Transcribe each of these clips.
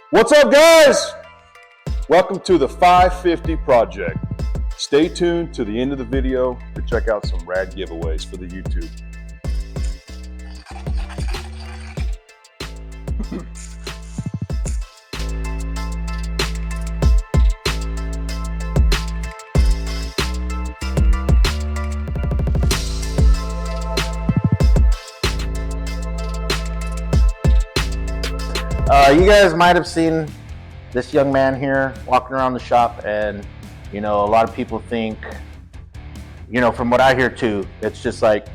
What's up, guys? Welcome to the 550 Project. Stay tuned to the end of the video to check out some rad giveaways for the YouTube. You guys might have seen this young man here walking around the shop, and a lot of people think, from what I hear too, it's just like,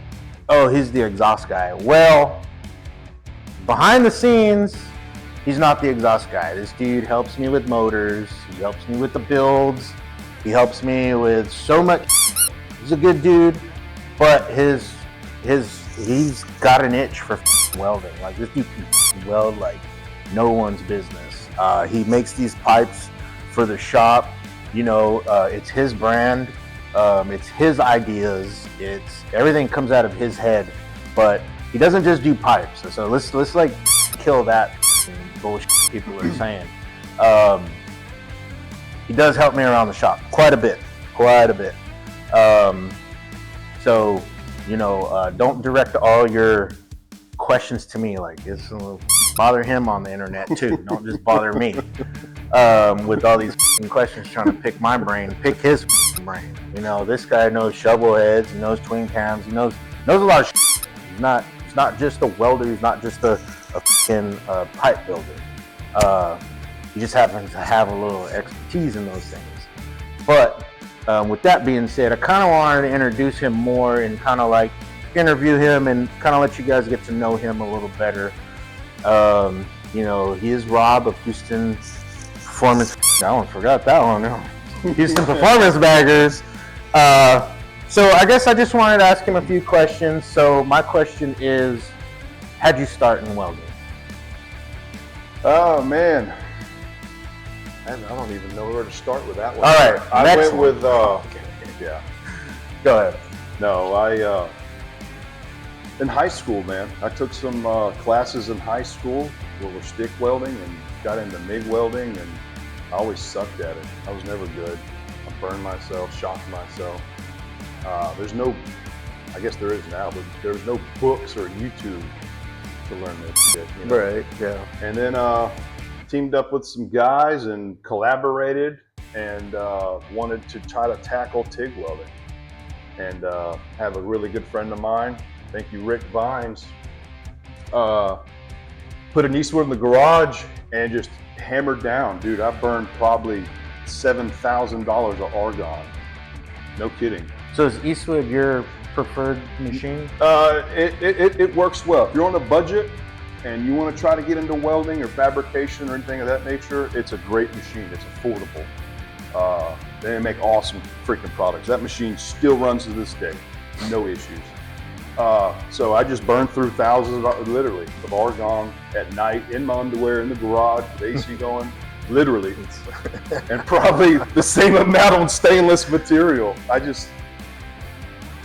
oh, he's the exhaust guy. Well, behind the scenes, he's not the exhaust guy. This dude helps me with motors, he helps me with the builds, he helps me with so much. He's a good dude, but he's got an itch for welding. Like, this dude can weld like no one's business. He makes these pipes for the shop. It's his brand. It's his ideas. It's everything comes out of his head. But he doesn't just do pipes. So let's like kill that bullshit people are saying. He does help me around the shop quite a bit. Don't direct all your questions to me. Like, bother him on the internet too. Don't just bother me with all these questions trying to pick my brain. Pick his brain. This guy knows shovel heads. He knows twin cams. He knows a lot of shit. He's not just a welder. He's not just a pipe builder. He just happens to have a little expertise in those things. But with that being said, I kind of wanted to introduce him more and kind of like interview him and kind of let you guys get to know him a little better. He is Rob of Houston Performance. I forgot that one. Houston Performance Baggers. So I guess I just wanted to ask him a few questions. So my question is, how'd you start in welding? Oh man, I don't even know where to start with that one. All right, I went with yeah. Go ahead. No, in high school, man, I took some classes in high school where we're stick welding and got into MIG welding, and I always sucked at it. I was never good. I burned myself, shocked myself. I guess there is now, but there's no books or YouTube to learn this shit. Right, yeah. And then teamed up with some guys and collaborated and wanted to try to tackle TIG welding. And have a really good friend of mine, thank you, Rick Vines, put an Eastwood in the garage and just hammered down. Dude, I burned probably $7,000 of argon. No kidding. So is Eastwood your preferred machine? It works well. If you're on a budget and you want to try to get into welding or fabrication or anything of that nature, it's a great machine. It's affordable. They make awesome freaking products. That machine still runs to this day. No issues. So I just burned through thousands, literally, of argon at night in my underwear in the garage with AC going, literally, and probably the same amount on stainless material.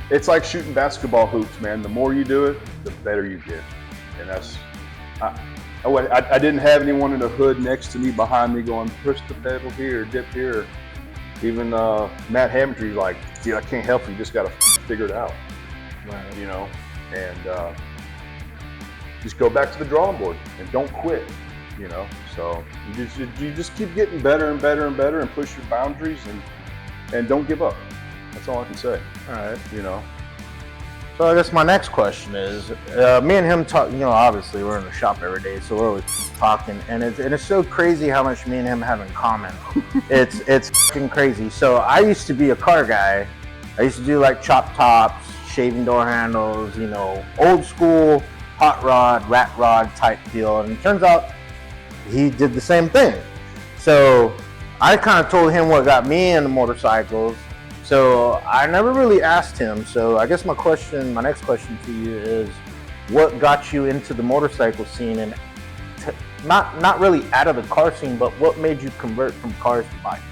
It's like shooting basketball hoops, man. The more you do it, the better you get. And I didn't have anyone in the hood next to me, behind me, going, push the pedal here, dip here. Even Matt Hamilton's like, dude, I can't help you. You just got to figure it out. Right. And just go back to the drawing board and don't quit, So you just keep getting better and better and better and push your boundaries and don't give up. That's all I can say. All right. So I guess my next question is, me and him talk. Obviously we're in the shop every day, so we're always talking, and it's so crazy how much me and him have in common. it's fucking crazy. So I used to be a car guy. I used to do like chop tops, shaving door handles, old school hot rod, rat rod type deal. And it turns out he did the same thing. So I kind of told him what got me into motorcycles. So I never really asked him. So I guess my next question to you is, what got you into the motorcycle scene, and not really out of the car scene, but what made you convert from cars to bikes?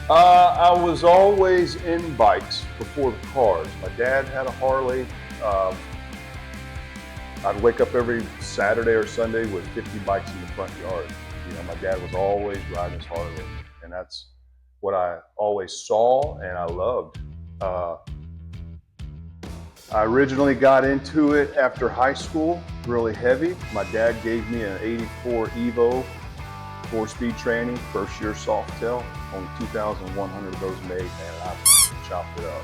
I was always in bikes before the cars. My dad had a Harley. I'd wake up every Saturday or Sunday with 50 bikes in the front yard. You know, my dad was always riding his Harley, and that's what I always saw and I loved. I originally got into it after high school, really heavy. My dad gave me an 84 Evo, 4-speed training, first year Softail, only 2,100 of those made, and I chopped it up.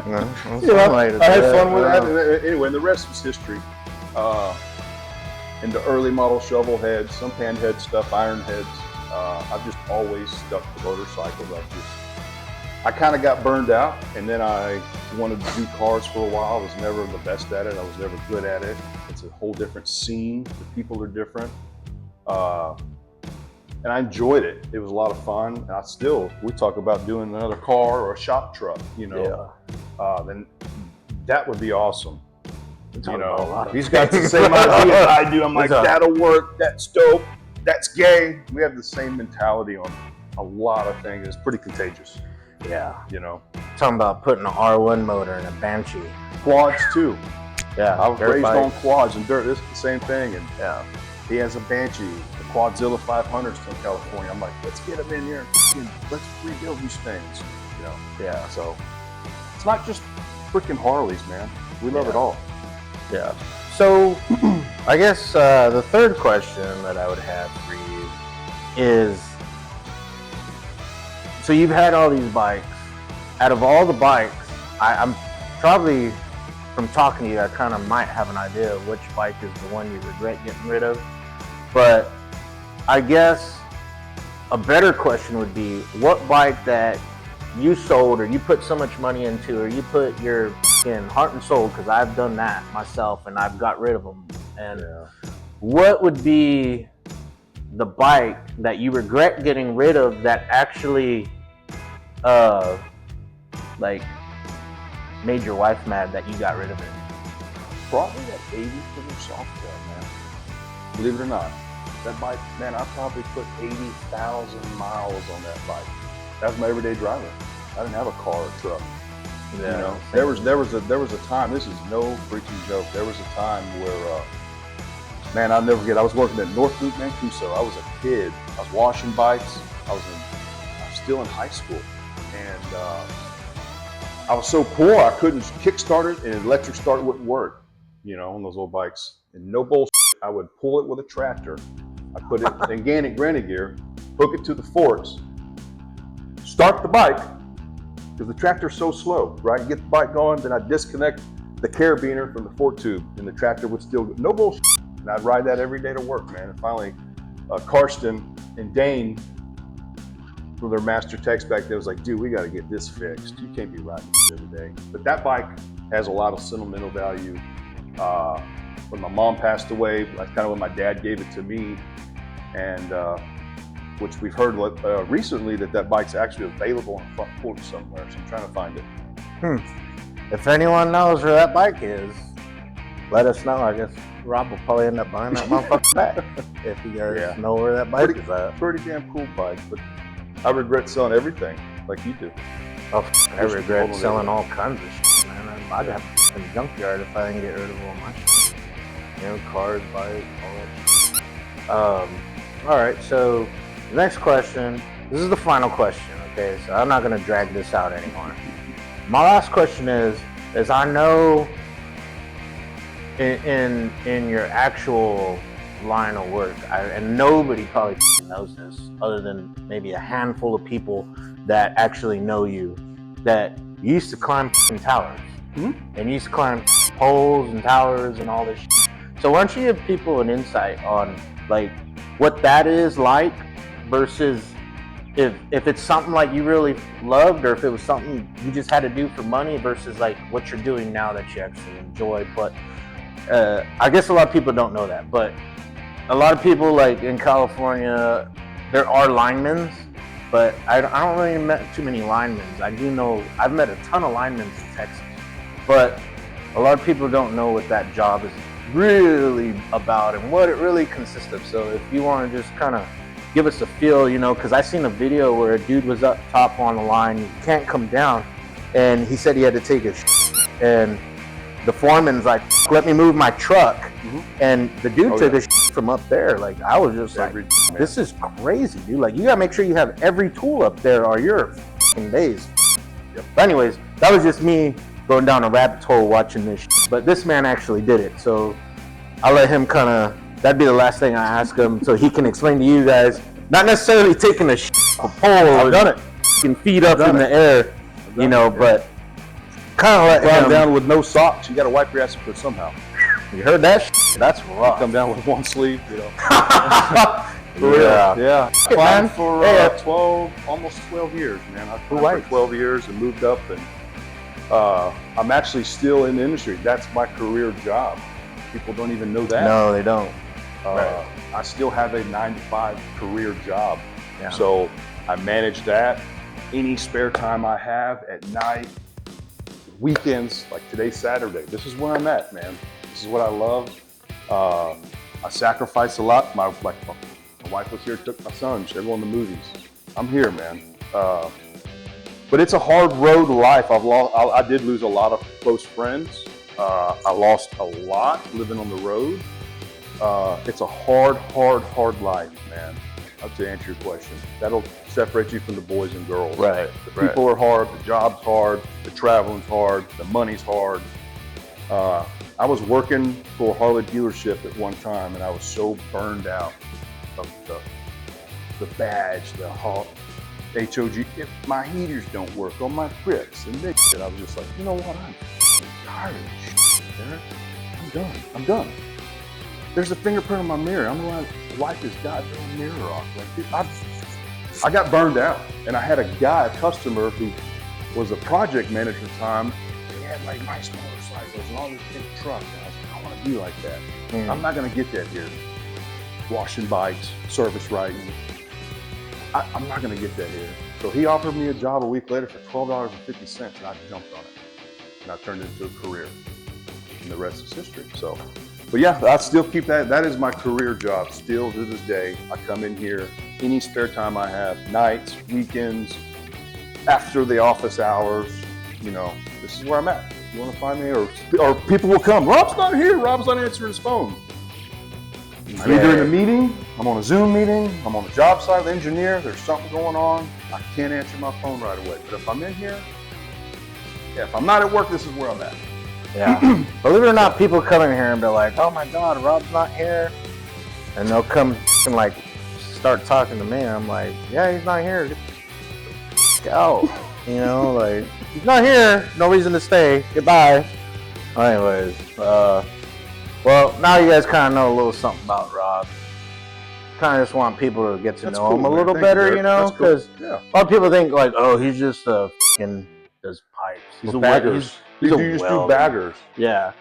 I had fun with that. Anyway, and the rest was history. Into early model shovel heads, some pan head stuff, iron heads. I've just always stuck to motorcycles. I kind of got burned out, and then I wanted to do cars for a while. I was never the best at it. I was never good at it. It's a whole different scene. The people are different. And I enjoyed it. It was a lot of fun. And we talk about doing another car or a shop truck, you know. Yeah. Then that would be awesome. You know, he's got the same idea I do. I'm like, that'll work. That's dope. That's gay. We have the same mentality on a lot of things. It's pretty contagious. Yeah. You know, talking about putting an R1 motor in a Banshee. Quads too. Yeah. I was raised on quads and dirt. This is the same thing. And yeah, he has a Banshee, the Quadzilla 500s from California. I'm like, let's get him in here and let's rebuild these things. You know. Yeah. So it's not just freaking Harleys, man. We love it all. Yeah. So I guess the third question that I would have for you is, so you've had all these bikes. Out of all the bikes, I'm probably, from talking to you, I kind of might have an idea of which bike is the one you regret getting rid of. But I guess a better question would be, what bike that you sold or you put so much money into, or you put your heart and soul, because I've done that myself and I've got rid of them. And what would be the bike that you regret getting rid of that actually like made your wife mad that you got rid of it? Probably that 80 footer Softail, man. Believe it or not, that bike, man, I probably put 80,000 miles on that bike. That was my everyday driver. I didn't have a car or truck. Yeah, you know, there was a time. This is no freaking joke. There was a time where, man, I'll never forget. I was working at North Loop Mancuso. I was a kid. I was washing bikes. I was still in high school, and I was so poor I couldn't kickstart it, and electric start wouldn't work. You know, on those old bikes. And no bullshit, I would pull it with a tractor. I put it in granny gear, hook it to the forks, start the bike, because the tractor's so slow, right? Get the bike going, then I'd disconnect the carabiner from the fork tube, and the tractor would still go. No bullshit. And I'd ride that every day to work, man. And finally, Karsten and Dane, from their master techs back there, was like, dude, we got to get this fixed. You can't be riding this every day. But that bike has a lot of sentimental value. When my mom passed away, that's kind of when my dad gave it to me. And which we've heard recently that bike's actually available on the front porch somewhere, so I'm trying to find it. If anyone knows where that bike is, let us know. I guess Rob will probably end up buying that motherfucker back if you guys know where that bike is at. Pretty damn cool bike, but I regret selling everything like you do. Oh, I regret selling all kinds of shit, man. I'd have to in the junkyard if I didn't get rid of all my shit. You know, cars, bikes, all that shit. All right, so the next question, this is the final question, okay? So I'm not gonna drag this out anymore. My last question is I know in your actual line of work, and nobody probably knows this other than maybe a handful of people that actually know you, that you used to climb towers. And you used to climb poles and towers and all this shit. So why don't you give people an insight on like what that is like versus if it's something like you really loved, or if it was something you just had to do for money versus like what you're doing now that you actually enjoy. But I guess a lot of people don't know that, but a lot of people like in California, there are linemen, but I don't really met too many linemen. I do know, I've met a ton of linemen in Texas, but a lot of people don't know what that job is really about and what it really consists of. So if you want to just kind of give us a feel, you know, because I seen a video where a dude was up top on the line, he can't come down, and he said he had to take his and the foreman's like, let me move my truck. Mhm. And the dude Oh, took yeah. his from up there. Like, I was just Every like, man. this is crazy, dude. Like, you gotta make sure you have every tool up there or you're f***ing dazed. Yep. But anyways, that was just me going down a rabbit hole watching this. But this man actually did it. So I'll let him kind of, that'd be the last thing I ask him so he can explain to you guys. Not necessarily taking a pole I've or done it. feet up in done the air, you know, but kind of let Flying him. down with no socks. You got to wipe your ass with somehow. You heard that? That's rough. Come down with one sleeve, you know. For real. Yeah. Hey, man. Climbed for Hey, almost 12 years, man. I climbed Right. for 12 years and moved up, and I'm actually still in the industry. That's my career job. People don't even know that. No, they don't. Right. I still have a 9-to-5 career job. Yeah. So I manage that. Any spare time I have at night, weekends, like today's Saturday, this is where I'm at, man. This is what I love. I sacrifice a lot. My wife was here, took my son. They're going to the movies. I'm here, man. But it's a hard road to life. I did lose a lot of close friends. I lost a lot living on the road. It's a hard life, man. To answer your question, that'll separate you from the boys and girls. Right. The people are hard, the job's hard, the traveling's hard, the money's hard. I was working for a Harley dealership at one time, and I was so burned out of the badge, the HOG. If my heaters don't work on my Prips and this shit, I was just like, you know what? I'm tired of this shit, Derek. I'm done. There's a fingerprint on my mirror. I'm gonna wipe this goddamn mirror off. Like, dude, I got burned out, and I had a customer who was a project manager at the time. He had like nice motorcycles and all this big truck. And I was like, I want to be like that. I'm not gonna get that here. Washing bikes, service writing. I'm not gonna get that here. So he offered me a job a week later for $12.50, and I jumped on it. And I turned it into a career. And the rest is history. So, but yeah, I still keep that. That is my career job still to this day. I come in here any spare time I have, nights, weekends, after the office hours. You know, this is where I'm at. If you want to find me, or people will come. Rob's not here. Rob's not answering his phone. I'm either in a meeting, I'm on a Zoom meeting, I'm on the job site, the engineer, there's something going on, I can't answer my phone right away. But if I'm in here, yeah, if I'm not at work, this is where I'm at. Yeah. Believe it or not, people come in here and be like, oh my God, Rob's not here. And they'll come and like start talking to me. I'm like, yeah, he's not here. Get out. You know, like, he's not here. No reason to stay. Goodbye. Anyways, well, now you guys kind of know a little something about Rob. Kind of just want people to get to know him a little better, you know, because a lot of people think like, oh, he's just a fucking does pipes. He's a baggers. He's You a just do welder. baggers. Yeah.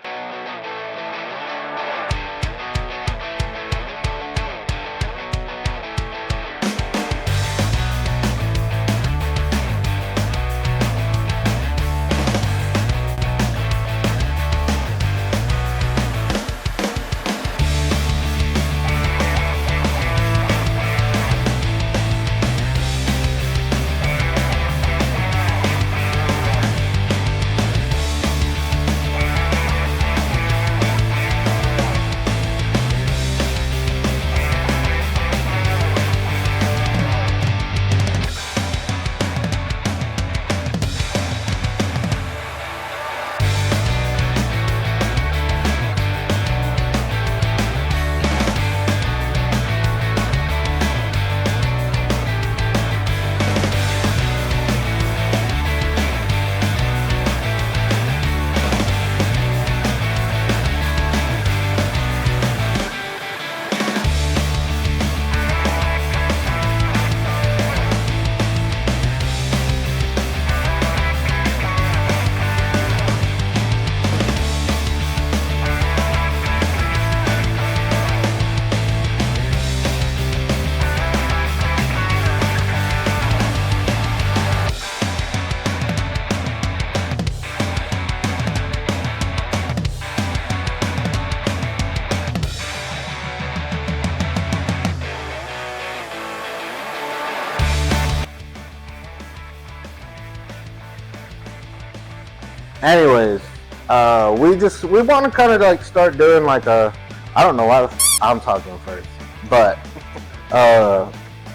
Anyways, We want to kind of like start doing like I don't know why I'm talking first, but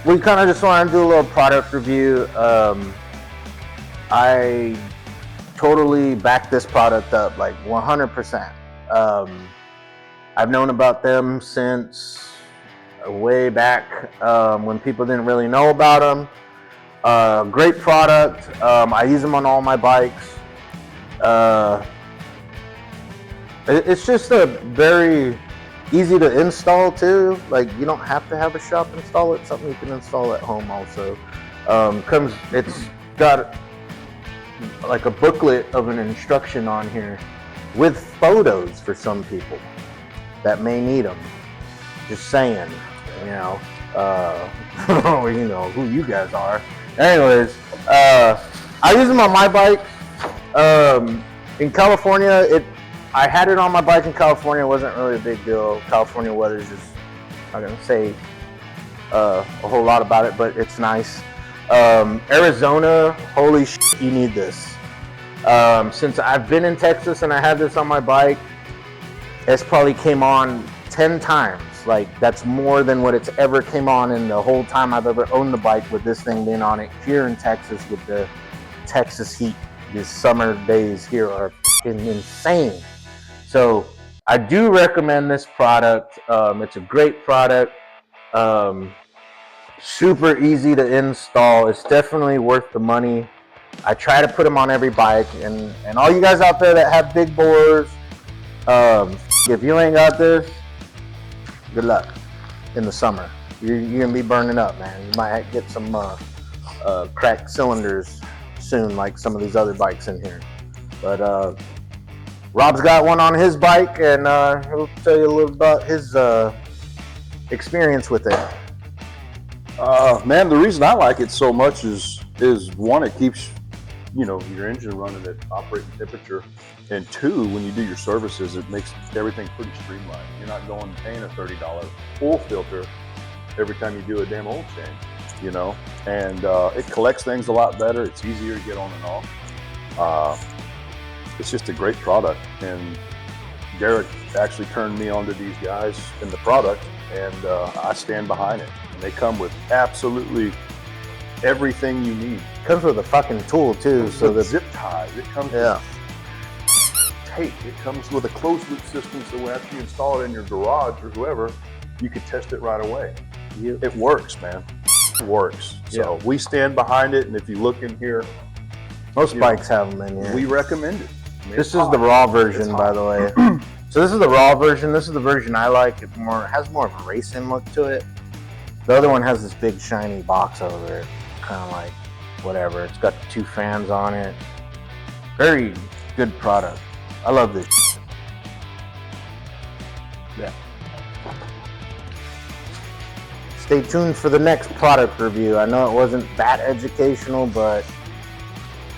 we kind of just want to do a little product review. I totally back this product up like 100%. I've known about them since way back when people didn't really know about them. Great product. I use them on all my bikes. It's just a very easy to install too. Like you don't have to have a shop install it. Something you can install at home also. It's got like a booklet of an instruction on here with photos for some people that may need them. Just saying, you know, you know who you guys are. Anyways, I use them on my bike. In California, I had it on my bike in California. It wasn't really a big deal. California weather's just, I'm not gonna say a whole lot about it, but it's nice. Arizona, holy shit, you need this. Since I've been in Texas and I had this on my bike, it's probably came on 10 times. Like that's more than what it's ever came on in the whole time I've ever owned the bike with this thing being on it here in Texas with the Texas heat. These summer days here are fucking insane. So I do recommend this product. It's a great product. Super easy to install. It's definitely worth the money. I try to put them on every bike, and all you guys out there that have big bores, if you ain't got this, good luck in the summer. You're gonna be burning up, man. You might get some cracked cylinders soon, like some of these other bikes in here. But Rob's got one on his bike, and he'll tell you a little about his experience with it. Man, the reason I like it so much is one, it keeps your engine running at operating temperature, and two, when you do your services, it makes everything pretty streamlined. You're not going and paying a $30 oil filter every time you do a damn oil change, and it collects things a lot better. It's easier to get on and off. It's just a great product, and Derek actually turned me on to these guys in the product, and I stand behind it. And they come with absolutely everything you need. Comes with a fucking tool too, so the zip ties. It comes with tape. It comes with a closed loop system, so after you install it in your garage or whoever, you can test it right away. It works, man. It works. So we stand behind it, and if you look in here, most bikes have them in here. We recommend it. This is the raw version, by the way. So this is the raw version. This is the version I like. It has more of a racing look to it. The other one has this big shiny box over it, kind of like whatever. It's got the 2 fans on it. Very good product. I love this. Yeah. Stay tuned for the next product review. I know it wasn't that educational, but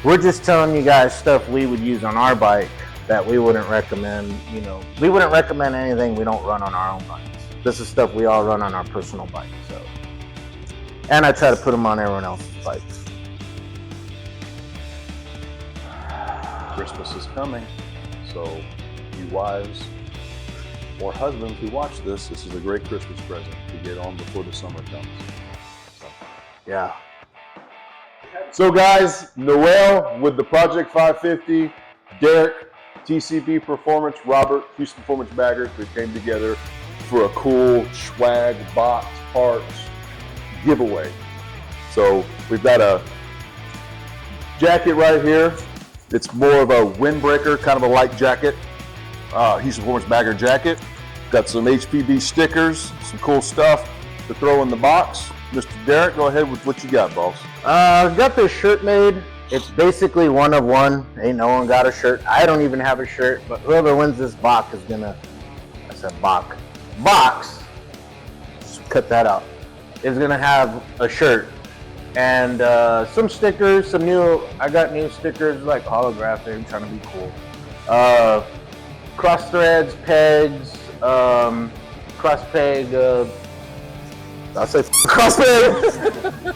we're just telling you guys stuff we would use on our bike that we wouldn't recommend. We wouldn't recommend anything we don't run on our own bikes. This is stuff we all run on our personal bikes. So, and I try to put them on everyone else's bikes. Christmas is coming, so you wives or husbands who watch this is a great Christmas present to get on before the summer comes. Yeah. So guys, Noel with the Project 550, Derek, TCB Performance, Robert, Houston Performance Baggers, we came together for a cool swag box parts giveaway. So we've got a jacket right here. It's more of a windbreaker, kind of a light jacket. Houston Performance Bagger jacket. Got some HPB stickers, some cool stuff to throw in the box. Mr. Derek, go ahead with what you got, boss. I've got this shirt made. It's basically one of one. Ain't no one got a shirt. I don't even have a shirt, but whoever wins this box is gonna, I said box, just cut that out, is gonna have a shirt and some stickers, I got new stickers like holographic, trying to be cool. Cross threads, pegs, cross peg, I'll say cross peg,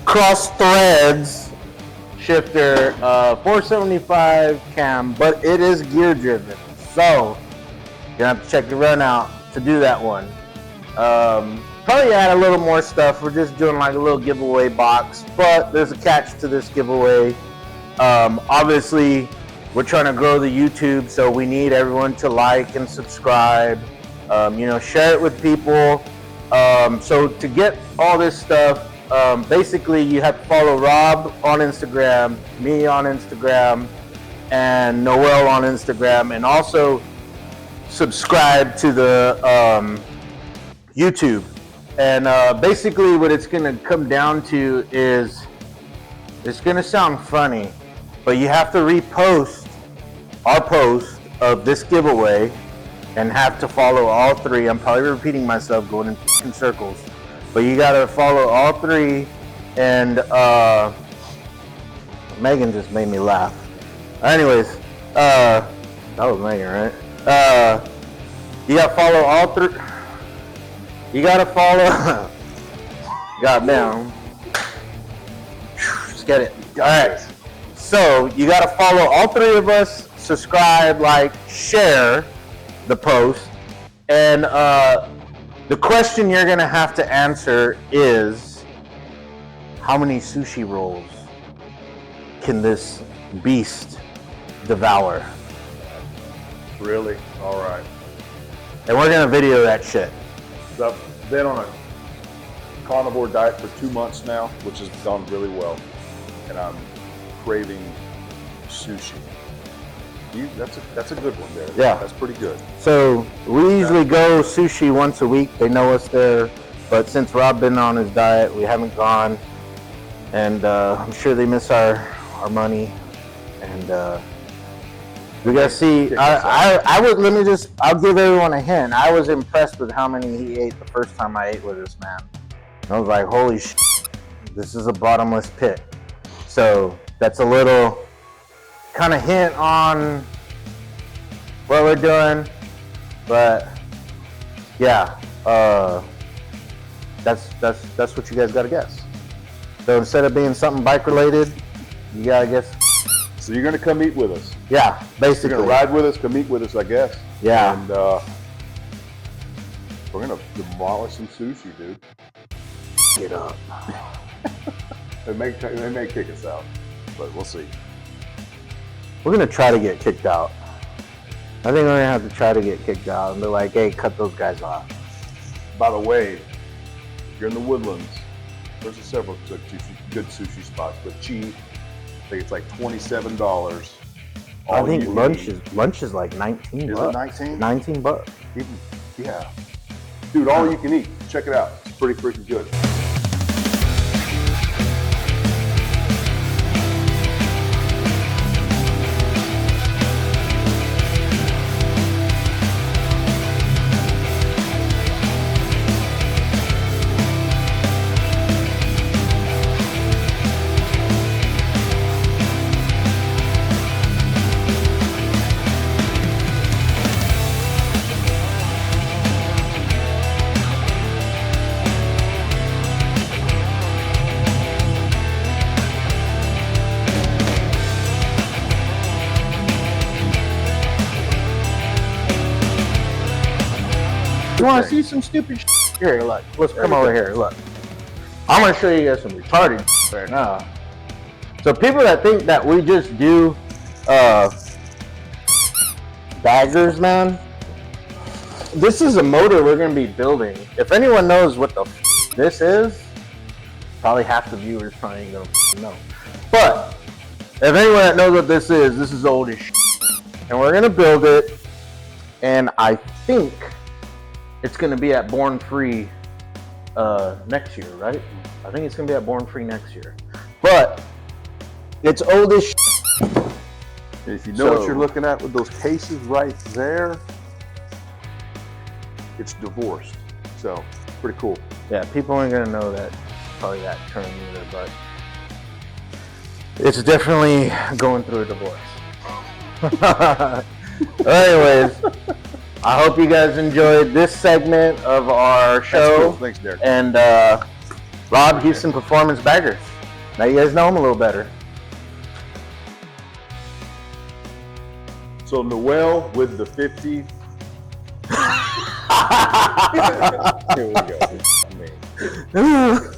cross threads, shifter, 475 cam, but it is gear driven. So you're gonna have to check the run out to do that one. Probably add a little more stuff. We're just doing like a little giveaway box, but there's a catch to this giveaway. Obviously, we're trying to grow the YouTube, so we need everyone to like and subscribe. Share it with people. So to get all this stuff, basically you have to follow Rob on Instagram, me on Instagram, and Noel on Instagram, and also subscribe to the YouTube. And basically what it's going to come down to is, it's going to sound funny, but you have to repost our post of this giveaway and have to follow all three. I'm probably repeating myself, going in circles, but you got to follow all three. And Megan just made me laugh. Anyways, that was Megan, right? You got to follow all three. You got to follow. Goddamn. Let's get it. All right. So you got to follow all three of us. Subscribe, like, share the post, and the question you're gonna have to answer is, how many sushi rolls can this beast devour? Really? All right. And we're gonna video that shit. So I've been on a carnivore diet for 2 months now, which has done really well, and I'm craving sushi. That's a good one there. Yeah. That's pretty good. So we usually go sushi once a week. They know us there, but since Rob been on his diet, we haven't gone, and I'm sure they miss our money. And we gotta see. I'll give everyone a hint. I was impressed with how many he ate the first time I ate with this man. I was like, holy shit, this is a bottomless pit. So that's a little kind of hint on what we're doing, but yeah, that's what you guys gotta guess. So instead of being something bike related, you gotta guess. So you're gonna come eat with us. Yeah, basically. You're gonna ride with us, come eat with us, I guess. Yeah. And we're gonna demolish some sushi, dude. Get up. They may kick us out, but we'll see. We're gonna try to get kicked out. I think we're gonna have to try to get kicked out and be like, hey, cut those guys off. By the way, if you're in the Woodlands, there's several good sushi spots, but cheap. I think it's like $27. I think lunch is like 19 Is bucks. it 19? 19 bucks. Yeah. Dude, all you can eat. Check it out. It's pretty freaking good. You want to see some stupid shit? Here, look. Let's come over here. Look. I'm going to show you guys some retarded shit right now. So people that think that we just do baggers, this is a motor we're going to be building. If anyone knows what the this is, probably half the viewers probably ain't going to know. But if anyone that knows what this is old as shit. And we're going to build it, and I think it's going to be at Born Free next year, right? I think it's going to be at Born Free next year. But it's old as shit. If you know what you're looking at with those cases right there, it's divorced. So, pretty cool. Yeah, people aren't going to know that, probably that term either, but it's definitely going through a divorce. Anyways, I hope you guys enjoyed this segment of our show. Cool. Thanks, Derek. And Rob Houston Performance Baggers. Now you guys know him a little better. So Noel with the 50. Here we go. I mean,